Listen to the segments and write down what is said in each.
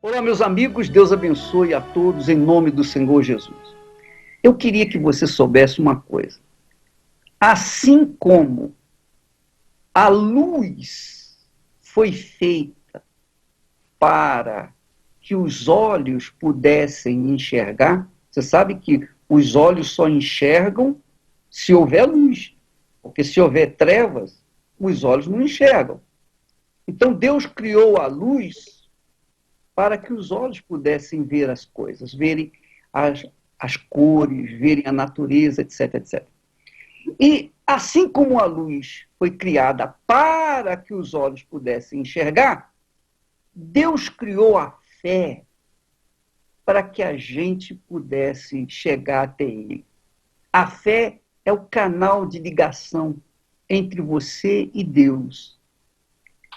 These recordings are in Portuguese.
Olá, meus amigos, Deus abençoe a todos em nome do Senhor Jesus. Eu queria que você soubesse uma coisa. Assim como a luz foi feita para que os olhos pudessem enxergar, você sabe que os olhos só enxergam se houver luz, porque se houver trevas, os olhos não enxergam. Então Deus criou a luz para que os olhos pudessem ver as coisas, verem as cores, verem a natureza, etc, etc. E assim como a luz foi criada para que os olhos pudessem enxergar, Deus criou a fé para que a gente pudesse chegar até Ele. A fé é o canal de ligação entre você e Deus.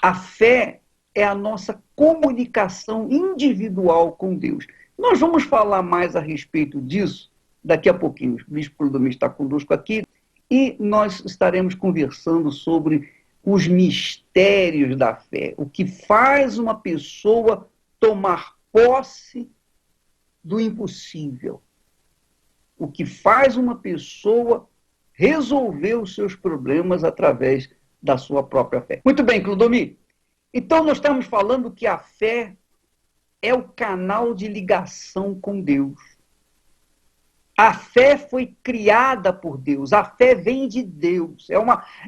A fé é a nossa comunicação individual com Deus. Nós vamos falar mais a respeito disso daqui a pouquinho. O Bispo Clodomir está conosco aqui e nós estaremos conversando sobre os mistérios da fé, o que faz uma pessoa tomar posse do impossível, o que faz uma pessoa resolver os seus problemas através da sua própria fé. Muito bem, Clodomir. Então, nós estamos falando que a fé é o canal de ligação com Deus. A fé foi criada por Deus, a fé vem de Deus.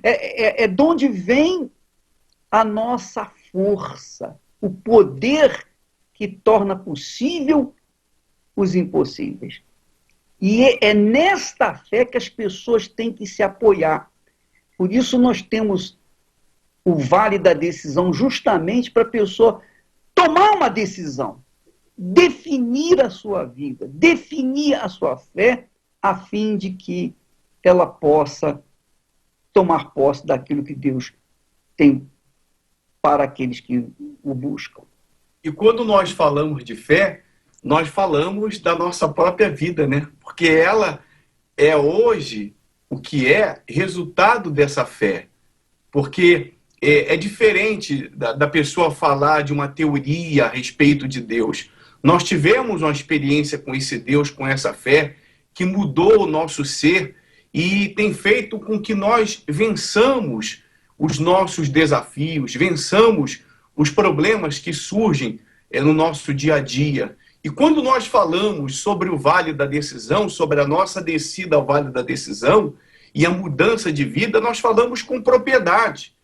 É de onde vem a nossa força, o poder que torna possível os impossíveis. E é nesta fé que as pessoas têm que se apoiar. Por isso nós temos o vale da decisão, justamente para a pessoa tomar uma decisão, definir a sua vida, definir a sua fé, a fim de que ela possa tomar posse daquilo que Deus tem para aqueles que o buscam. E quando nós falamos de fé, nós falamos da nossa própria vida, né? Porque ela é hoje o que é resultado dessa fé. Porque é diferente da pessoa falar de uma teoria a respeito de Deus. Nós tivemos uma experiência com esse Deus, com essa fé, que mudou o nosso ser e tem feito com que nós vençamos os nossos desafios, vençamos os problemas que surgem no nosso dia a dia. E quando nós falamos sobre o Vale da Decisão, sobre a nossa descida ao Vale da Decisão e a mudança de vida, nós falamos com propriedade.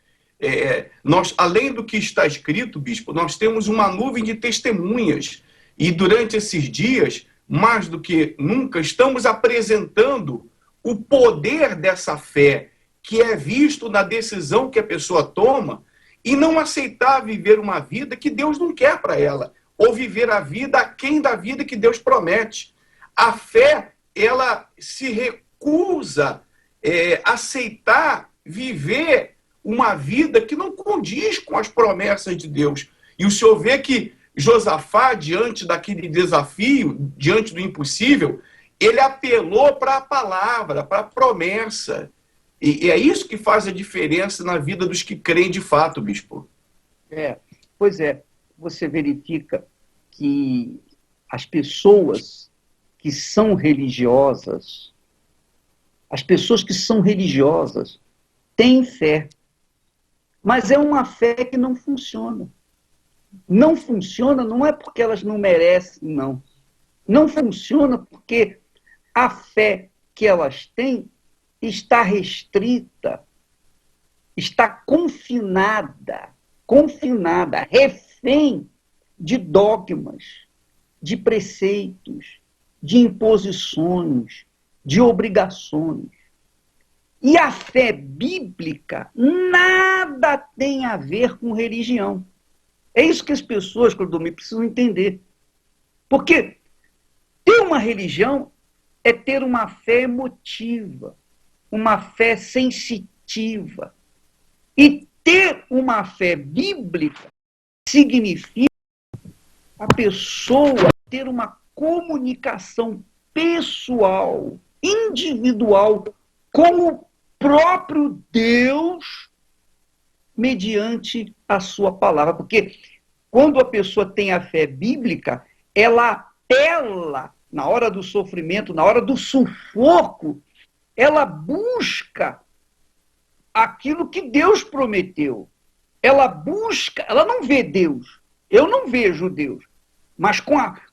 Nós, além do que está escrito, bispo, nós temos uma nuvem de testemunhas. E durante esses dias, mais do que nunca, estamos apresentando o poder dessa fé, que é visto na decisão que a pessoa toma, e não aceitar viver uma vida que Deus não quer para ela, ou viver a vida aquém da vida que Deus promete. A fé, ela se recusa aceitar viver uma vida que não condiz com as promessas de Deus. E o senhor vê que Josafá, diante daquele desafio, diante do impossível, ele apelou para a palavra, para a promessa. E é isso que faz a diferença na vida dos que creem de fato, bispo. Pois é, você verifica que as pessoas que são religiosas, têm fé, mas é uma fé que não funciona. Não funciona não é porque elas não merecem, não. Não funciona porque a fé que elas têm está restrita, está confinada, refém de dogmas, de preceitos, de imposições, de obrigações. E a fé bíblica nada tem a ver com religião. É isso que as pessoas, Clodomir, precisam entender. Porque ter uma religião é ter uma fé emotiva, uma fé sensitiva. E ter uma fé bíblica significa a pessoa ter uma comunicação pessoal, individual, com o próprio Deus, mediante a sua palavra. Porque quando a pessoa tem a fé bíblica, ela apela, na hora do sofrimento, na hora do sufoco, ela busca aquilo que Deus prometeu. Ela busca, ela não vê Deus. Eu não vejo Deus. Mas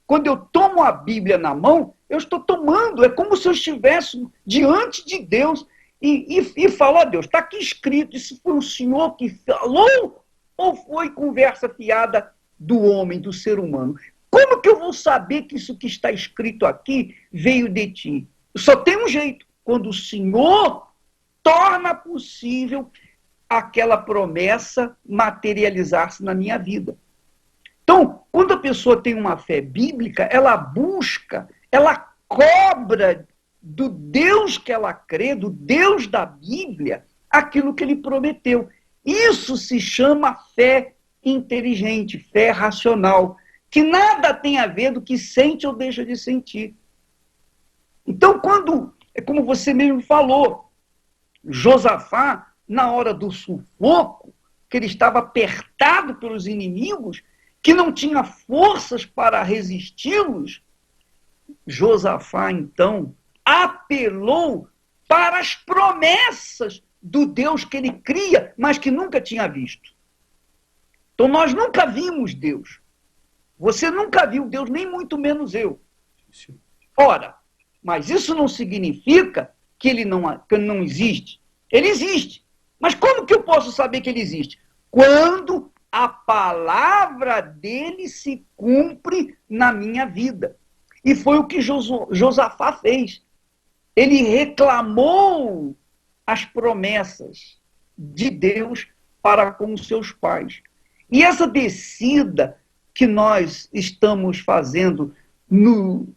quando eu tomo a Bíblia na mão, eu estou tomando, é como se eu estivesse diante de Deus e falo, ó Deus, está aqui escrito, isso foi o Senhor que falou ou foi conversa fiada do homem, do ser humano? Como que eu vou saber que isso que está escrito aqui veio de ti? Só tem um jeito, quando o Senhor torna possível aquela promessa materializar-se na minha vida. Então, quando a pessoa tem uma fé bíblica, ela busca, ela cobra do Deus que ela crê, do Deus da Bíblia, aquilo que ele prometeu. Isso se chama fé inteligente, fé racional, que nada tem a ver do que sente ou deixa de sentir. Então, é como você mesmo falou, Josafá, na hora do sufoco, que ele estava apertado pelos inimigos, que não tinha forças para resisti-los, Josafá, então, apelou para as promessas do Deus que ele cria, mas que nunca tinha visto. Então, nós nunca vimos Deus. Você nunca viu Deus, nem muito menos eu. Ora, mas isso não significa que ele não existe. Ele existe. Mas como que eu posso saber que ele existe? Quando a palavra dele se cumpre na minha vida. E foi o que Josafá fez. Ele reclamou as promessas de Deus para com os seus pais. E essa descida que nós estamos fazendo no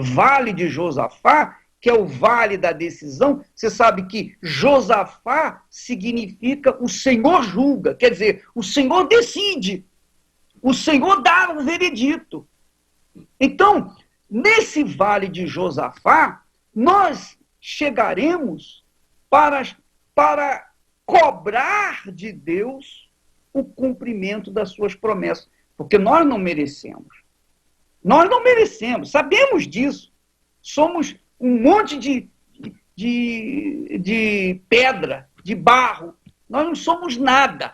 Vale de Josafá, que é o Vale da Decisão, você sabe que Josafá significa o Senhor julga, quer dizer, o Senhor decide, o Senhor dá um veredito. Então, nesse Vale de Josafá, nós chegaremos para cobrar de Deus o cumprimento das suas promessas, porque nós não merecemos. Nós não merecemos, sabemos disso. Somos um monte de pedra, de barro. Nós não somos nada.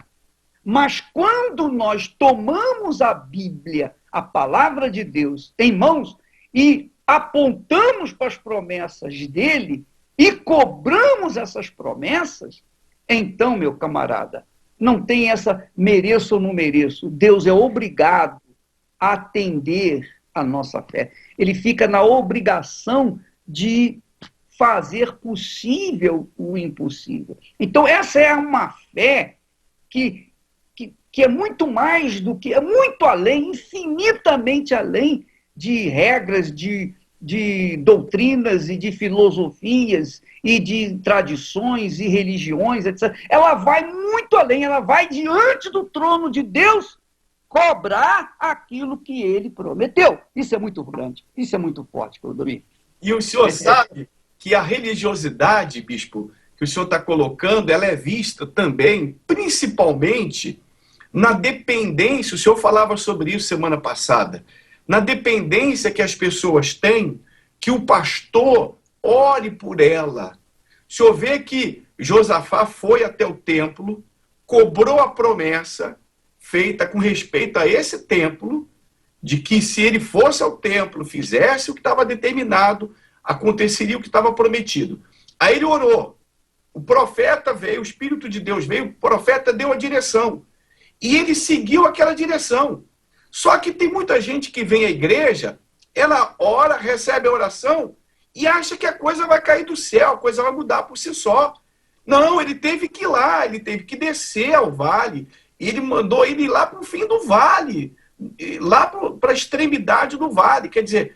Mas quando nós tomamos a Bíblia, a palavra de Deus, em mãos e apontamos para as promessas dele e cobramos essas promessas, então, meu camarada, não tem essa mereço ou não mereço. Deus é obrigado a atender a nossa fé. Ele fica na obrigação de fazer possível o impossível. Então, essa é uma fé que é muito mais do que, é muito além, infinitamente além de regras, de doutrinas e de filosofias e de tradições e religiões, etc. Ela vai muito além, ela vai diante do trono de Deus cobrar aquilo que ele prometeu. Isso é muito grande, isso é muito forte, Clodomir. E o senhor sabe que a religiosidade, bispo, que o senhor está colocando, ela é vista também, principalmente, na dependência, o senhor falava sobre isso semana passada, na dependência que as pessoas têm, que o pastor ore por ela. O senhor vê que Josafá foi até o templo, cobrou a promessa feita com respeito a esse templo, de que se ele fosse ao templo, fizesse o que estava determinado, aconteceria o que estava prometido. Aí ele orou, o profeta veio, o Espírito de Deus veio, o profeta deu a direção, e ele seguiu aquela direção. Só que tem muita gente que vem à igreja, ela ora, recebe a oração, e acha que a coisa vai cair do céu, a coisa vai mudar por si só. Não, ele teve que ir lá, ele teve que descer ao vale, ele mandou ele ir lá para o fim do vale, lá para a extremidade do vale, quer dizer,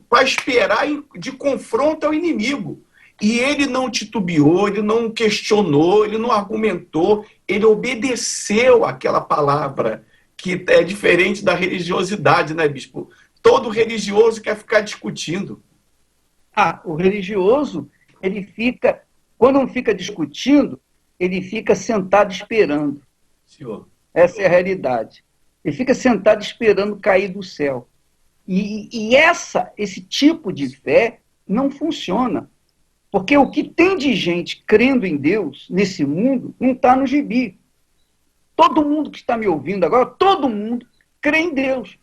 para esperar de confronto ao inimigo. E ele não titubeou, ele não questionou, ele não argumentou, ele obedeceu àquela palavra, que é diferente da religiosidade, né, bispo? Todo religioso quer ficar discutindo. O religioso, ele fica, quando não fica discutindo, ele fica sentado esperando. Senhor. Essa é a realidade. Ele fica sentado esperando cair do céu. E esse tipo de fé não funciona. Porque o que tem de gente crendo em Deus nesse mundo não está no gibi. Todo mundo que está me ouvindo agora, todo mundo crê em Deus.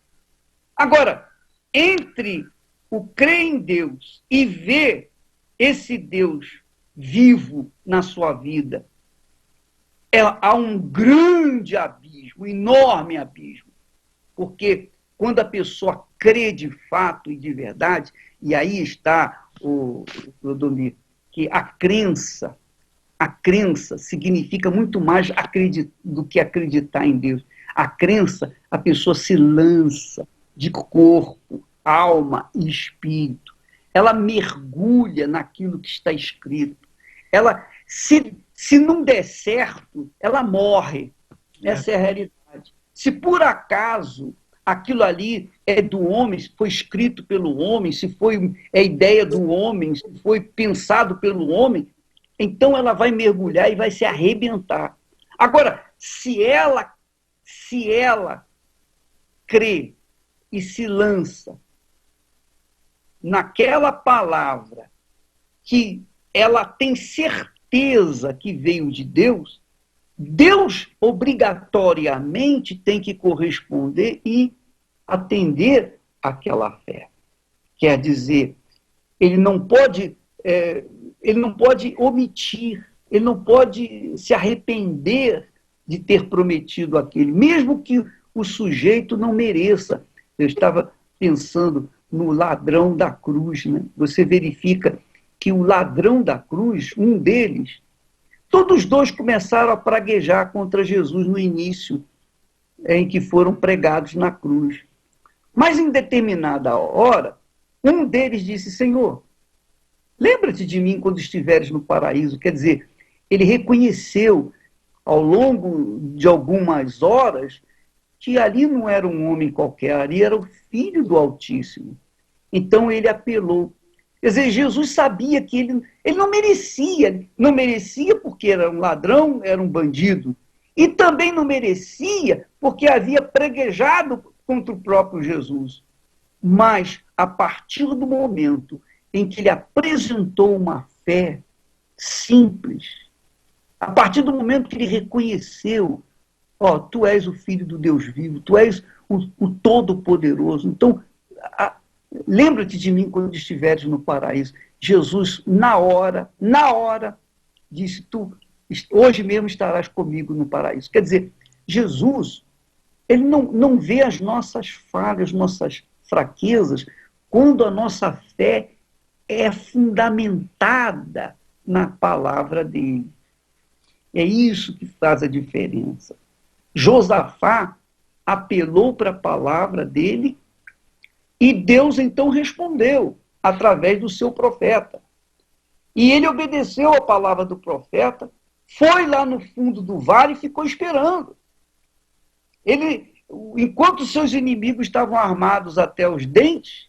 Agora, entre o crer em Deus e ver esse Deus vivo na sua vida, há um grande abismo, um enorme abismo. Porque quando a pessoa crê de fato e de verdade, e aí está o Clodomir, que a crença significa muito mais do que acreditar em Deus. A crença, a pessoa se lança de corpo, alma e espírito. Ela mergulha naquilo que está escrito. Ela, se não der certo, ela morre. Essa é a realidade. Se por acaso aquilo ali é do homem, se foi escrito pelo homem, se foi ideia do homem, se foi pensado pelo homem, então ela vai mergulhar e vai se arrebentar. Agora, se ela crê e se lança naquela palavra que ela tem certeza que veio de Deus, Deus obrigatoriamente tem que corresponder e atender àquela fé. Quer dizer, ele não pode omitir, ele não pode se arrepender de ter prometido aquilo, mesmo que o sujeito não mereça. Eu estava pensando no ladrão da cruz, né? Você verifica que o ladrão da cruz, um deles, todos os dois começaram a praguejar contra Jesus no início, em que foram pregados na cruz. Mas em determinada hora, um deles disse: Senhor, lembra-te de mim quando estiveres no paraíso. Quer dizer, ele reconheceu ao longo de algumas horas que ali não era um homem qualquer, ali era o Filho do Altíssimo. Então ele apelou. Quer dizer, Jesus sabia que ele não merecia porque era um ladrão, era um bandido, e também não merecia porque havia preguejado contra o próprio Jesus. Mas, a partir do momento em que ele apresentou uma fé simples, a partir do momento que ele reconheceu, tu és o Filho do Deus vivo, tu és o Todo-Poderoso, então lembra-te de mim quando estiveres no paraíso. Jesus, na hora, disse: tu hoje mesmo estarás comigo no paraíso. Quer dizer, Jesus, ele não vê as nossas falhas, nossas fraquezas, quando a nossa fé é fundamentada na palavra dele. É isso que faz a diferença. Josafá apelou para a palavra dele e Deus então respondeu através do seu profeta. E ele obedeceu a palavra do profeta, foi lá no fundo do vale e ficou esperando. Enquanto seus inimigos estavam armados até os dentes,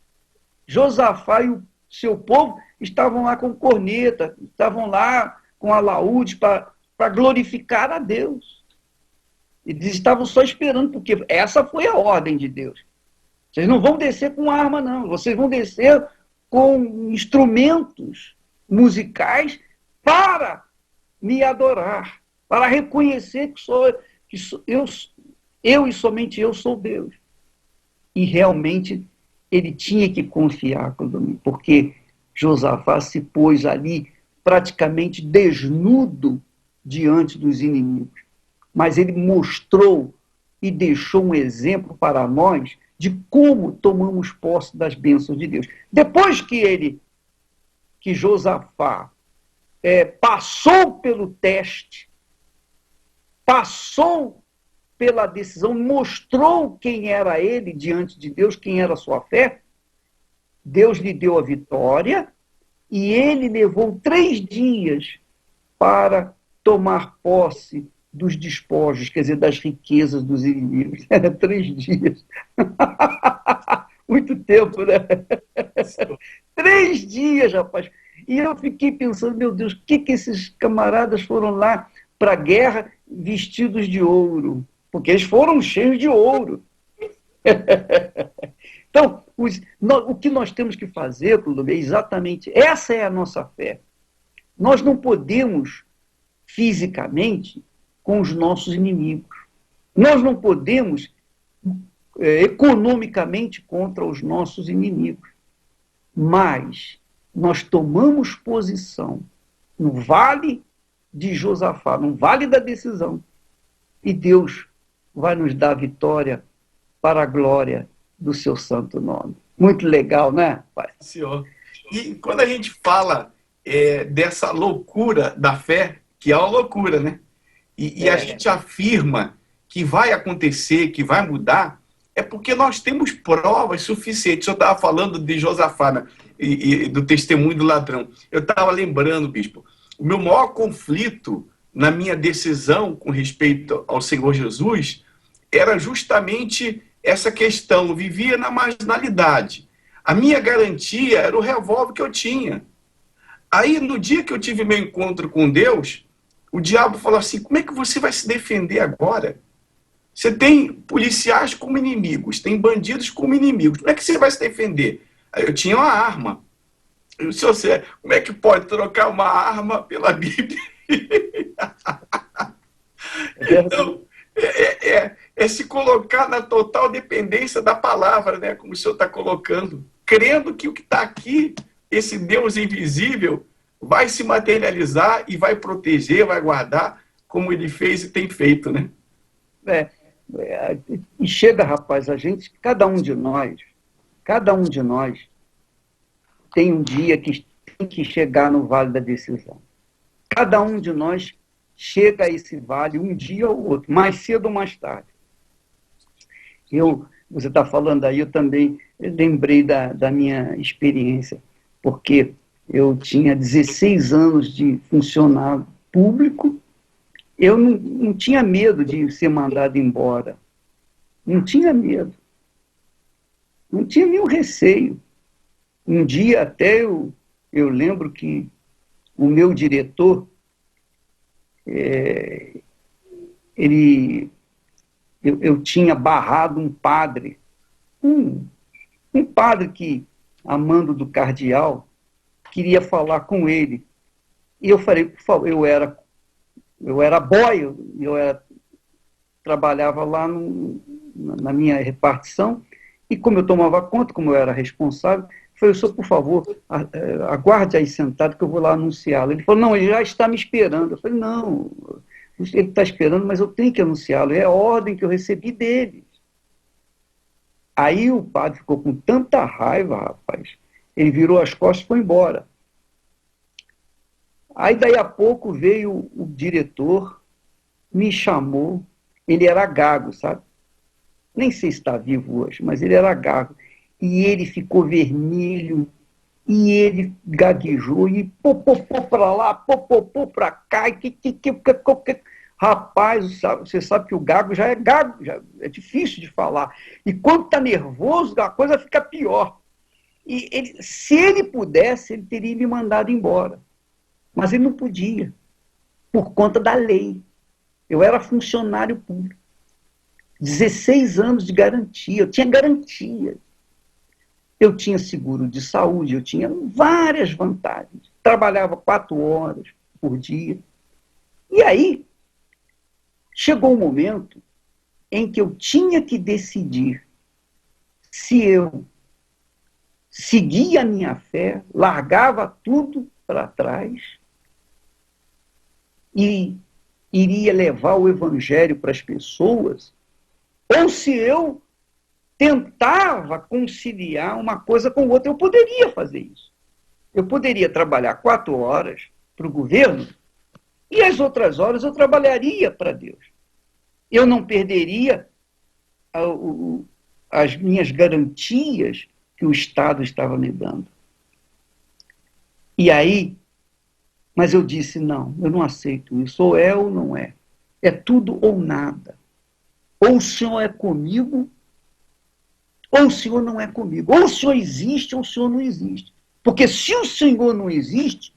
Josafá e o seu povo estavam lá com corneta, estavam lá com alaúde para glorificar a Deus. Eles estavam só esperando, porque essa foi a ordem de Deus. Vocês não vão descer com arma, não. Vocês vão descer com instrumentos musicais para me adorar, para reconhecer que eu e somente eu sou Deus. E realmente ele tinha que confiar, porque Josafá se pôs ali praticamente desnudo diante dos inimigos. Mas ele mostrou e deixou um exemplo para nós de como tomamos posse das bênçãos de Deus. Depois que Josafá passou pelo teste, passou pela decisão, mostrou quem era ele diante de Deus, quem era a sua fé, Deus lhe deu a vitória e ele levou 3 dias para tomar posse dos despojos, quer dizer, das riquezas dos inimigos. 3 dias. Muito tempo, né? 3 dias, rapaz. E eu fiquei pensando, meu Deus, o que esses camaradas foram lá para a guerra vestidos de ouro? porque eles foram cheios de ouro. Então, o que nós temos que fazer, Clodovil, é exatamente, essa é a nossa fé. Nós não podemos, fisicamente, com os nossos inimigos. Nós não podemos, economicamente, contra os nossos inimigos. Mas nós tomamos posição no vale de Josafá, no vale da decisão, e Deus vai nos dar vitória para a glória do seu santo nome. Muito legal, né, pai? Senhor. E quando a gente fala dessa loucura da fé, que é uma loucura, né? E a gente afirma que vai acontecer, que vai mudar, é porque nós temos provas suficientes. Eu estava falando de Josafá, né? E do testemunho do ladrão. Eu estava lembrando, bispo, o meu maior conflito na minha decisão com respeito ao Senhor Jesus era justamente essa questão. Eu vivia na marginalidade. A minha garantia era o revólver que eu tinha. Aí, no dia que eu tive meu encontro com Deus, o diabo falou assim: como é que você vai se defender agora? Você tem policiais como inimigos, tem bandidos como inimigos. Como é que você vai se defender? Aí eu tinha uma arma. Eu disse: você, como é que pode trocar uma arma pela Bíblia? Então, é se colocar na total dependência da palavra, né? Como o senhor está colocando, crendo que o que está aqui, esse Deus invisível, vai se materializar e vai proteger, vai guardar, como ele fez e tem feito, né? E chega, rapaz, cada um de nós tem um dia que tem que chegar no vale da decisão. Cada um de nós chega a esse vale um dia ou outro, mais cedo ou mais tarde. Você está falando aí, eu também lembrei da minha experiência, porque eu tinha 16 anos de funcionário público, eu não tinha medo de ser mandado embora. Não tinha medo. Não tinha nenhum receio. Um dia até eu lembro que o meu diretor, eu tinha barrado um padre, um padre que, a mando do cardeal, queria falar com ele. E eu falei: por favor, eu era boy, trabalhava lá na minha repartição, e como eu tomava conta, como eu era responsável, eu falei: senhor, por favor, aguarde aí sentado que eu vou lá anunciá-lo. Ele falou: não, ele já está me esperando. Eu falei: não, ele está esperando, mas eu tenho que anunciá-lo, é a ordem que eu recebi dele. Aí o padre ficou com tanta raiva, rapaz, ele virou as costas e foi embora. Aí, daí a pouco, veio o diretor, me chamou, ele era gago, sabe? Nem sei se está vivo hoje, mas ele era gago. E ele ficou vermelho, e ele gaguejou, e popopô para lá, popopô para cá, rapaz, você sabe que o gago, já é difícil de falar. E quando está nervoso, a coisa fica pior. E se ele pudesse, ele teria me mandado embora. Mas ele não podia, por conta da lei. Eu era funcionário público. 16 anos de garantia, eu tinha garantia. Eu tinha seguro de saúde, eu tinha várias vantagens. Trabalhava 4 horas por dia. E aí, chegou um momento em que eu tinha que decidir se eu seguia a minha fé, largava tudo para trás e iria levar o evangelho para as pessoas, ou se eu tentava conciliar uma coisa com outra. Eu poderia fazer isso. Eu poderia trabalhar 4 horas para o governo e as outras horas eu trabalharia para Deus. Eu não perderia as minhas garantias que o Estado estava me dando. E aí, mas eu disse: não, eu não aceito isso, ou é ou não é. É tudo ou nada. Ou o senhor é comigo, ou o senhor não é comigo. Ou o senhor existe, ou o senhor não existe. Porque se o senhor não existe,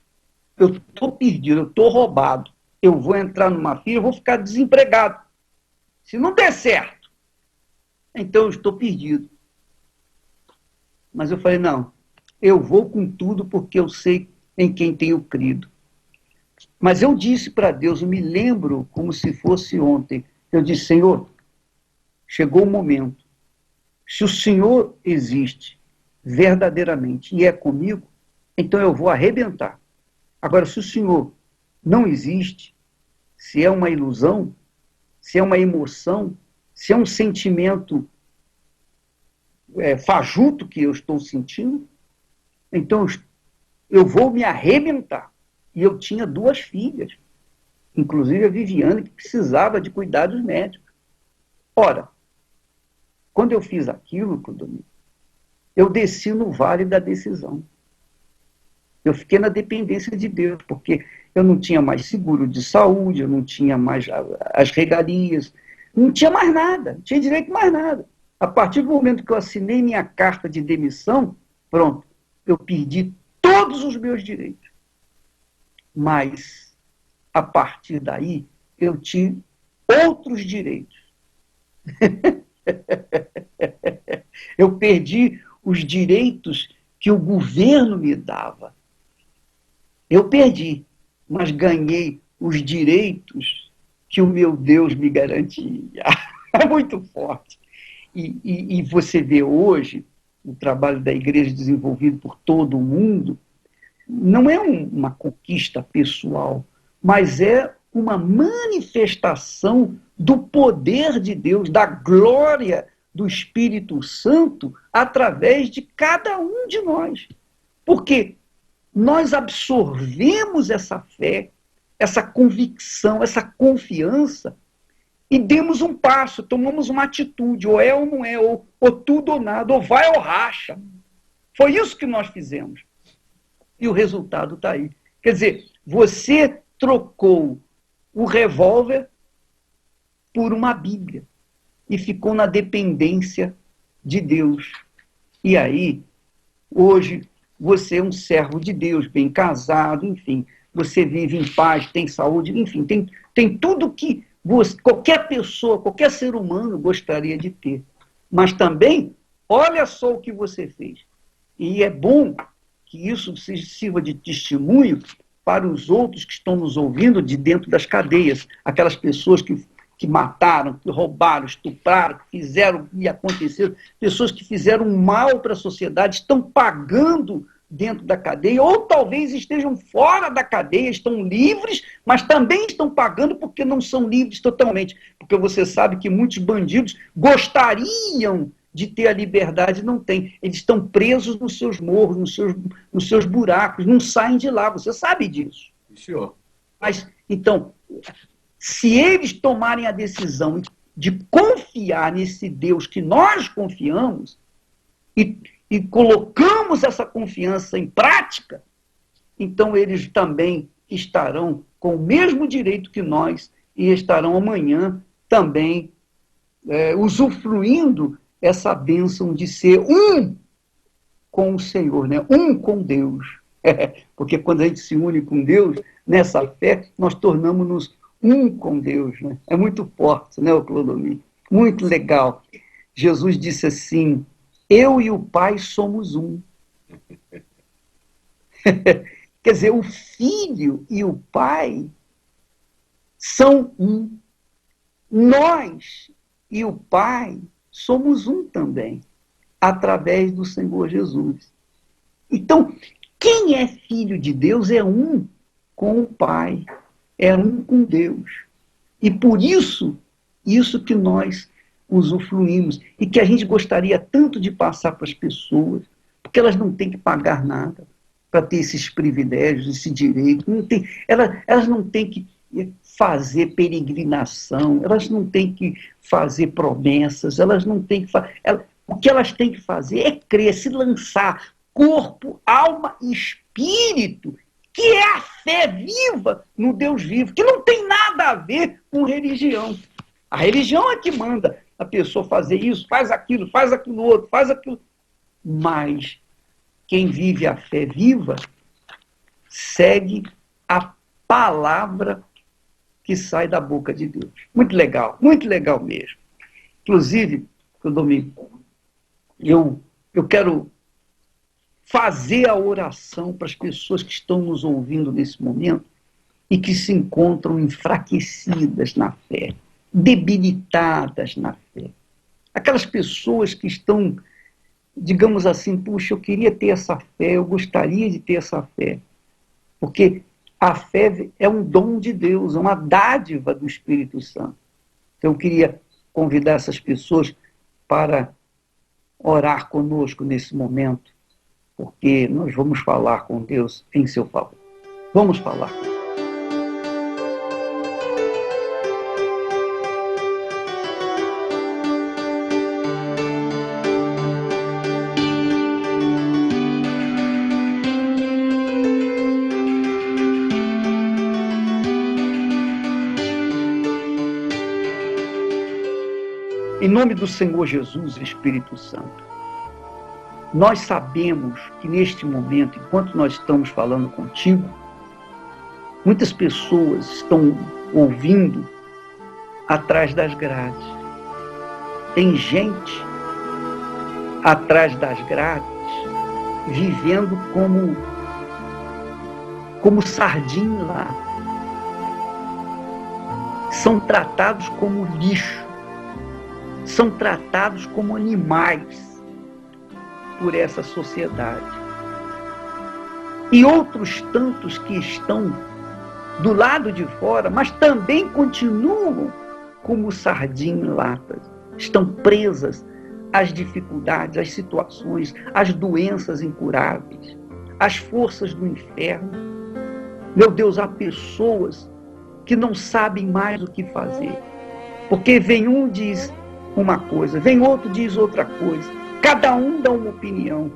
eu estou perdido, eu estou roubado. Eu vou entrar numa fila, eu vou ficar desempregado. Se não der certo, então eu estou perdido. Mas eu falei, não, eu vou com tudo porque eu sei em quem tenho crido. Mas eu disse para Deus, eu me lembro como se fosse ontem, eu disse, Senhor, chegou o momento, se o Senhor existe verdadeiramente e é comigo, então eu vou arrebentar. Agora, se o Senhor não existe, se é uma ilusão, se é uma emoção, se é um sentimento fajuto que eu estou sentindo, então eu vou me arrebentar. E eu tinha 2 filhas, inclusive a Viviane, que precisava de cuidados médicos. Ora, quando eu fiz aquilo, Clodomiro, eu desci no vale da decisão. Eu fiquei na dependência de Deus, porque eu não tinha mais seguro de saúde, eu não tinha mais as regalias, não tinha mais nada, não tinha direito a mais nada. A partir do momento que eu assinei minha carta de demissão, pronto, eu perdi todos os meus direitos. Mas, a partir daí, eu tive outros direitos. Eu perdi os direitos que o governo me dava. Eu perdi, mas ganhei os direitos que o meu Deus me garantia. É muito forte. E você vê hoje o trabalho da igreja desenvolvido por todo o mundo, não é uma conquista pessoal, mas é uma manifestação do poder de Deus, da glória do Espírito Santo através de cada um de nós. Porque nós absorvemos essa fé, essa convicção, essa confiança e demos um passo, tomamos uma atitude, ou é ou não é, ou tudo ou nada, ou vai ou racha. Foi isso que nós fizemos. E o resultado está aí. Quer dizer, você trocou o revólver por uma Bíblia e ficou na dependência de Deus. E aí, hoje, você é um servo de Deus, bem casado, enfim, você vive em paz, tem saúde, enfim, tem tudo que qualquer pessoa, qualquer ser humano gostaria de ter. Mas também, olha só o que você fez. E é bom que isso sirva de testemunho para os outros que estão nos ouvindo de dentro das cadeias, aquelas pessoas que mataram, que roubaram, estupraram, que fizeram e aconteceram, pessoas que fizeram mal para a sociedade, estão pagando dentro da cadeia, ou talvez estejam fora da cadeia, estão livres, mas também estão pagando porque não são livres totalmente. Porque você sabe que muitos bandidos gostariam de ter a liberdade, não têm. Eles estão presos nos seus morros, nos seus buracos, não saem de lá, você sabe disso. Senhor. Mas, então, se eles tomarem a decisão de confiar nesse Deus que nós confiamos e colocamos essa confiança em prática, então eles também estarão com o mesmo direito que nós e estarão amanhã também usufruindo essa bênção de ser um com o Senhor, né? Um com Deus. Porque quando a gente se une com Deus, nessa fé, nós tornamos-nos um com Deus. Né? É muito forte, né, Clodomir? Muito legal. Jesus disse assim, eu e o Pai somos um. Quer dizer, o Filho e o Pai são um. Nós e o Pai somos um também, através do Senhor Jesus. Então, quem é filho de Deus é um com o Pai, é um com Deus. E por isso que nós usufruímos e que a gente gostaria tanto de passar para as pessoas, porque elas não têm que pagar nada para ter esses privilégios, esse direito. Não tem, elas não têm que fazer peregrinação, elas não têm que fazer promessas, elas não têm que fazer. O que elas têm que fazer é crer, se lançar, corpo, alma e espírito, que é a fé viva no Deus vivo, que não tem nada a ver com religião. A religião é que manda a pessoa fazer isso, faz aquilo outro, faz aquilo. Mas quem vive a fé viva segue a palavra que sai da boca de Deus. Muito legal mesmo. Inclusive, Domingo, eu quero fazer a oração para as pessoas que estão nos ouvindo nesse momento e que se encontram enfraquecidas na fé, debilitadas na fé. Aquelas pessoas que estão, digamos assim, puxa, eu queria ter essa fé, eu gostaria de ter essa fé. Porque a fé é um dom de Deus, é uma dádiva do Espírito Santo. Então, eu queria convidar essas pessoas para orar conosco nesse momento, porque nós vamos falar com Deus em seu favor. Vamos falar com Deus. Em nome do Senhor Jesus, Espírito Santo, nós sabemos que neste momento, enquanto nós estamos falando contigo, muitas pessoas estão ouvindo atrás das grades. Tem gente atrás das grades, vivendo como sardinha lá. São tratados como lixo. São tratados como animais por essa sociedade. E outros tantos que estão do lado de fora, mas também continuam como sardinha em latas. Estão presas às dificuldades, às situações, às doenças incuráveis, às forças do inferno. Meu Deus, há pessoas que não sabem mais o que fazer. Porque vem um e diz uma coisa, vem outro diz outra coisa. Cada um dá uma opinião.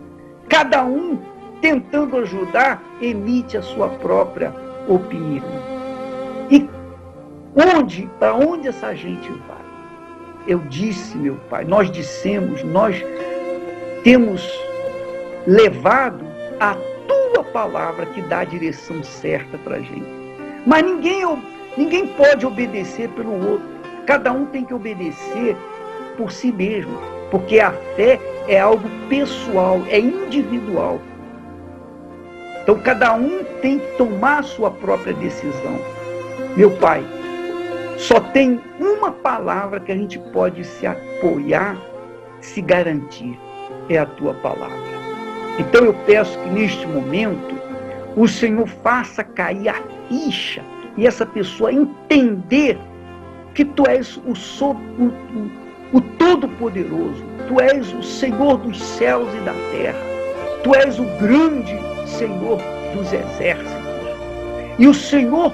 Cada um, tentando ajudar, emite a sua própria opinião. E para onde essa gente vai? Eu disse, meu Pai, nós dissemos, nós temos levado a tua palavra que dá a direção certa para a gente. Mas ninguém pode obedecer pelo outro. Cada um tem que obedecer por si mesmo, porque a fé é algo pessoal, é individual. Então cada um tem que tomar a sua própria decisão. Meu Pai, só tem uma palavra que a gente pode se apoiar, se garantir, é a tua palavra. Então eu peço que neste momento o Senhor faça cair a ficha e essa pessoa entender que tu és o Todo-Poderoso, tu és o Senhor dos céus e da terra, tu és o grande Senhor dos exércitos. E o Senhor,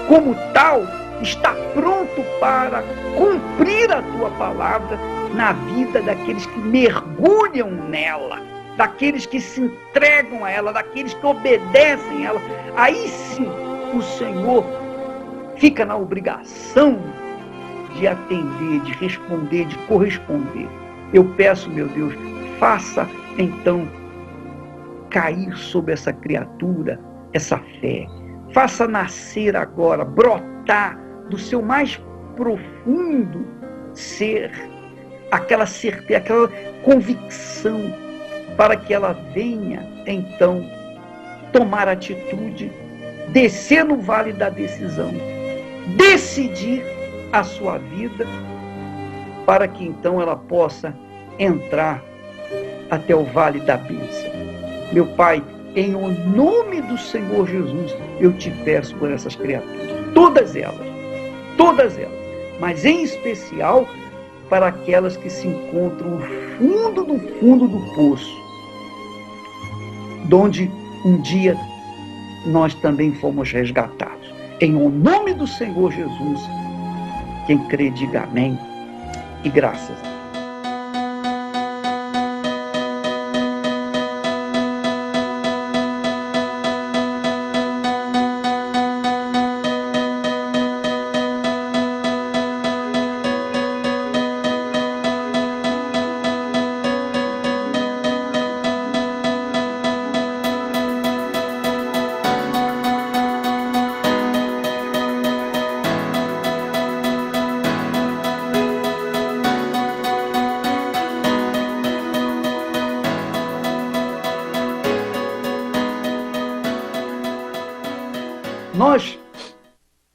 como tal, está pronto para cumprir a tua palavra na vida daqueles que mergulham nela, daqueles que se entregam a ela, daqueles que obedecem a ela. Aí sim, o Senhor fica na obrigação de atender, de responder, de corresponder. Eu peço, meu Deus, faça então cair sobre essa criatura essa fé. Faça nascer agora, brotar do seu mais profundo ser, aquela certeza, aquela convicção, para que ela venha então tomar atitude, descer no vale da decisão, decidir a sua vida, para que então ela possa entrar até o vale da bênção. Meu Pai, em nome do Senhor Jesus, eu te peço por essas criaturas, todas elas, mas em especial para aquelas que se encontram no fundo do poço, de onde um dia nós também fomos resgatados. Em nome do Senhor Jesus, quem crê, diga amém e graças a Deus.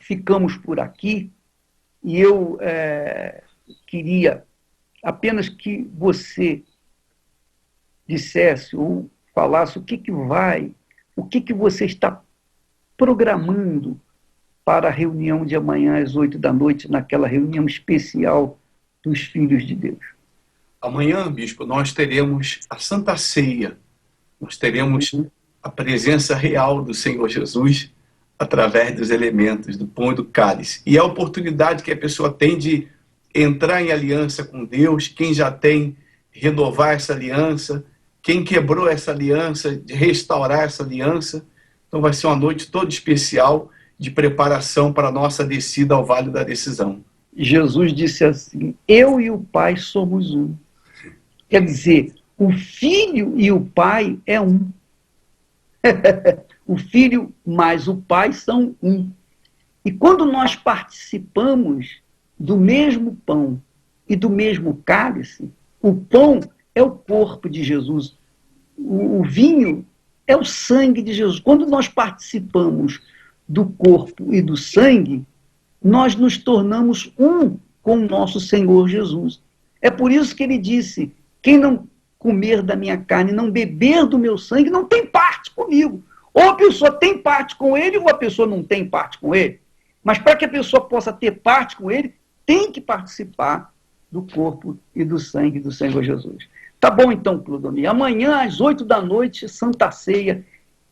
ficamos por aqui e eu queria apenas que você dissesse ou falasse o que você está programando para a reunião de amanhã às 8 da noite, naquela reunião especial dos filhos de Deus. Amanhã, bispo, nós teremos a Santa Ceia, nós teremos a presença real do Senhor Jesus através dos elementos, do pão e do cálice. E a oportunidade que a pessoa tem de entrar em aliança com Deus, quem já tem, renovar essa aliança, quem quebrou essa aliança, de restaurar essa aliança. Então vai ser uma noite toda especial de preparação para a nossa descida ao Vale da Decisão. Jesus disse assim: eu e o Pai somos um. Quer dizer, o Filho e o Pai é um. O Filho mais o Pai são um. E quando nós participamos do mesmo pão e do mesmo cálice, o pão é o corpo de Jesus, o vinho é o sangue de Jesus. Quando nós participamos do corpo e do sangue, nós nos tornamos um com o nosso Senhor Jesus. É por isso que ele disse: quem não comer da minha carne, não beber do meu sangue, não tem parte comigo. Ou a pessoa tem parte com ele, ou a pessoa não tem parte com ele. Mas para que a pessoa possa ter parte com ele, tem que participar do corpo e do sangue do Senhor Jesus. Tá bom então, Clodomir. Amanhã, às 8 da noite, Santa Ceia,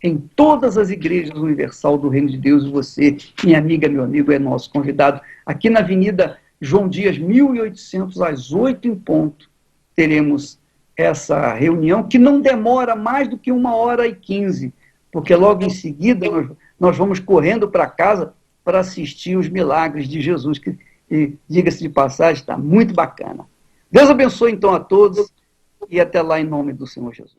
em todas as igrejas universal do Reino de Deus. E você, minha amiga, meu amigo, é nosso convidado. Aqui na Avenida João Dias, 1800, às 8 em ponto, teremos essa reunião, que não demora mais do que 1h15, porque logo em seguida nós vamos correndo para casa para assistir os milagres de Jesus, que, diga-se de passagem, está muito bacana. Deus abençoe então a todos e até lá em nome do Senhor Jesus.